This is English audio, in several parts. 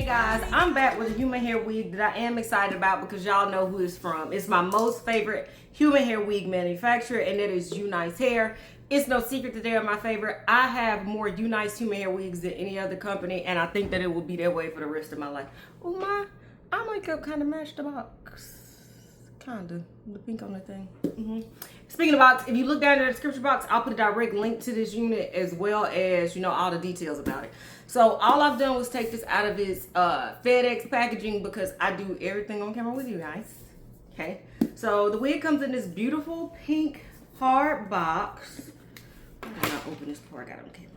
Hey guys, I'm back with a human hair wig that I am excited about because y'all know who it's from. It's my most favorite human hair wig manufacturer, and that is UNICEHAIR. It's no secret that they are my favorite. I have more UNICE human hair wigs than any other company, and I think that it will be that way for the rest of my life. Oh my makeup kind of matched the box. Kinda. The pink on the thing. Speaking of box, if you look down in the description box, I'll put a direct link to this unit as well as, you know, all the details about it. So all I've done was take this out of its FedEx packaging because I do everything on camera with you guys. Okay. So the wig comes in this beautiful pink hard box. I'm gonna open this before I got it on camera.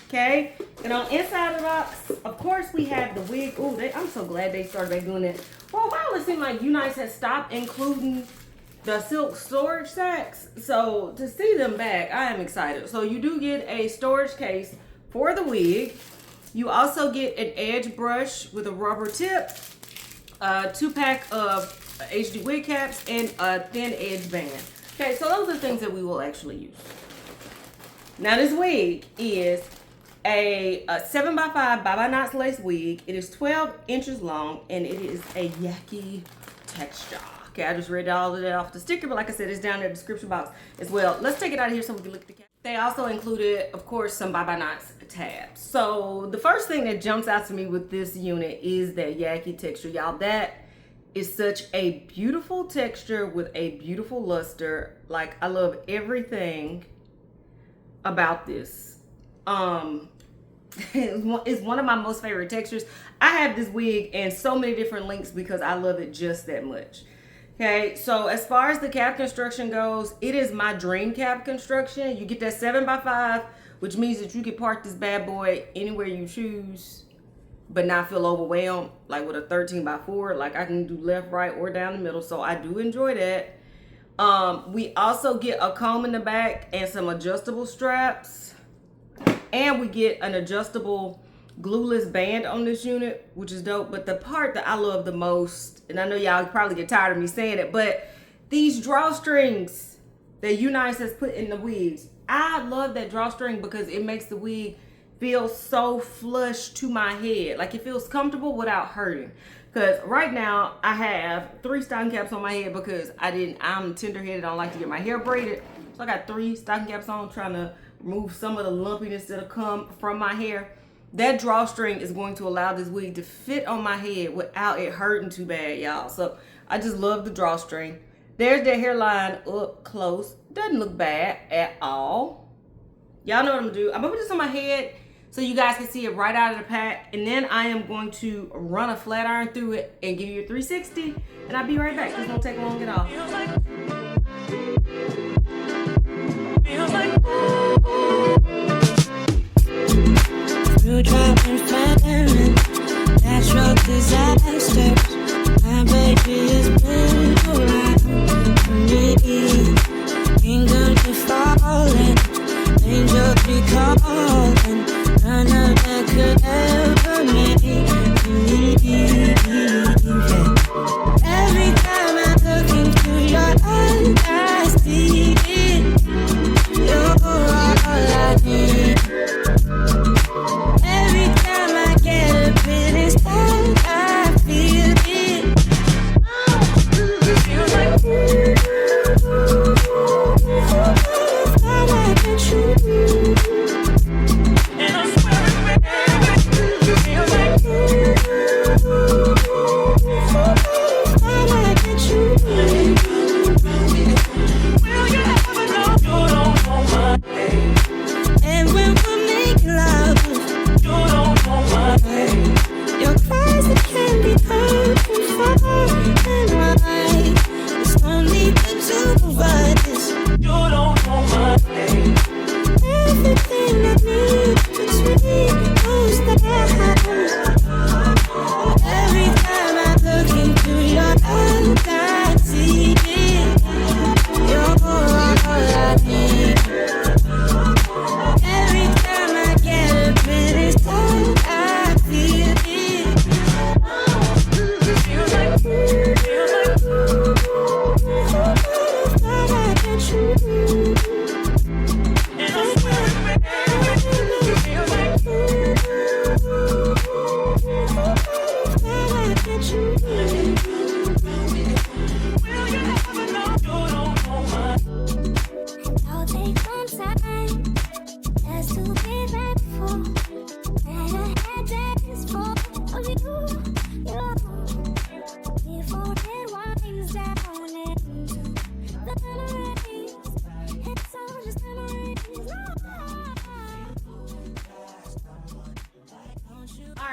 Okay. And on the inside of the box, of course, we have the wig. Oh, I'm so glad they started back doing that. For a while, it seemed like UNICE has stopped including the silk storage sacks. So to see them back, I am excited. So you do get a storage case for the wig. You also get an edge brush with a rubber tip, a 2-pack of HD wig caps, and a thin edge band. Okay, so those are the things that we will actually use. Now this wig is a 7x5 bye-bye knots lace wig. It is 12 inches long and it is a Yaki texture. Okay, I just read all of that off the sticker, but like I said, it's down in the description box as well. Let's take it out of here so we can look at the cap. They also included, of course, some bye-bye knots tabs. So the first thing that jumps out to me with this unit is that Yaki texture. Y'all, that is such a beautiful texture with a beautiful luster. Like, I love everything about this. It's one of my most favorite textures. I have this wig in so many different links because I love it just that much. Okay, so as far as the cap construction goes, it is my dream cap construction. You get that 7x5, which means that you can park this bad boy anywhere you choose, but not feel overwhelmed, like with a 13x4. Like, I can do left, right, or down the middle, so I do enjoy that. We also get a comb in the back and some adjustable straps. And we get an adjustable glueless band on this unit, which is dope. But the part that I love the most, and I know y'all probably get tired of me saying it, but these drawstrings that UNICE has put in the wigs, I love that drawstring because it makes the wig feel so flush to my head. Like, it feels comfortable without hurting. Because right now I have 3 stocking caps on my head because I'm tender-headed. I don't like to get my hair braided. So I got 3 stocking caps on, trying to remove some of the lumpiness that'll come from my hair. That drawstring is going to allow this wig to fit on my head without it hurting too bad, y'all. So I just love the drawstring. There's that hairline up close. Doesn't look bad at all. Y'all know what I'm gonna do. I'm gonna put this on my head so you guys can see it right out of the pack. And then I am going to run a flat iron through it and give you a 360. And I'll be right back. This won't take long at all. Natural disasters. My baby is built around me. Kingdoms are falling, angels be calling. None of that could ever make me leave. Every time I look into your eyes, I see it. You're all I need. Every time I get a bit inside, I feel it.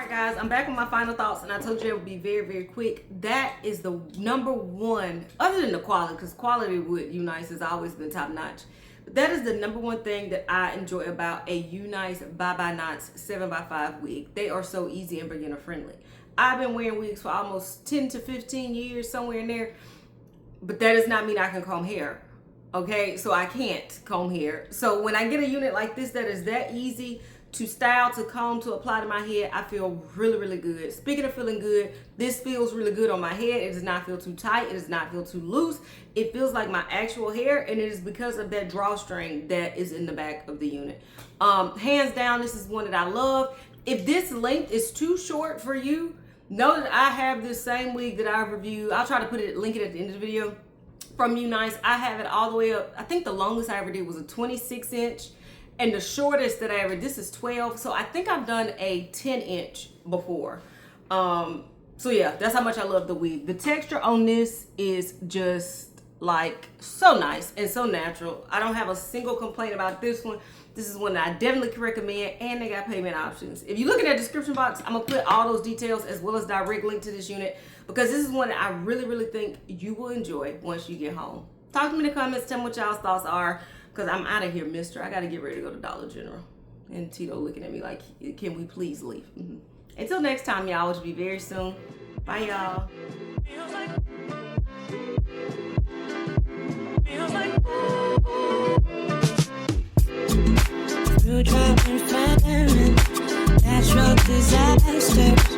Alright guys, I'm back with my final thoughts, and I told you it would be very, very quick. That is the number one, other than the quality, because quality with UNICE has always been top notch. But that is the number one thing that I enjoy about a UNICE Bye Knots 7x5 wig. They are so easy and beginner friendly. I've been wearing wigs for almost 10 to 15 years, somewhere in there. But that does not mean I can comb hair. Okay, so I can't comb hair. So when I get a unit like this that is that easy to style, to comb, to apply to my head, I feel really, really good. Speaking of feeling good, this feels really good on my head. It does not feel too tight. It does not feel too loose. It feels like my actual hair, and it is because of that drawstring that is in the back of the unit. Hands down, this is one that I love. If this length is too short for you, know that I have this same wig that I reviewed. I'll try to link it at the end of the video from UNICE. I have it all the way up. I think the longest I ever did was a 26 inch. And the shortest that I ever, this is 12. So I think I've done a 10 inch before. So yeah, that's how much I love the wig. The texture on this is just like so nice and so natural. I don't have a single complaint about this one. This is one that I definitely can recommend, and they got payment options. If you look in that description box, I'm gonna put all those details as well as direct link to this unit, because this is one that I really, really think you will enjoy once you get home. Talk to me in the comments, tell me what y'all's thoughts are. Because I'm out of here, mister. I got to get ready to go to Dollar General. And Tito looking at me like, can we please leave? Until next time, y'all, which will be very soon. Bye, y'all. Through drought and famine, natural disasters.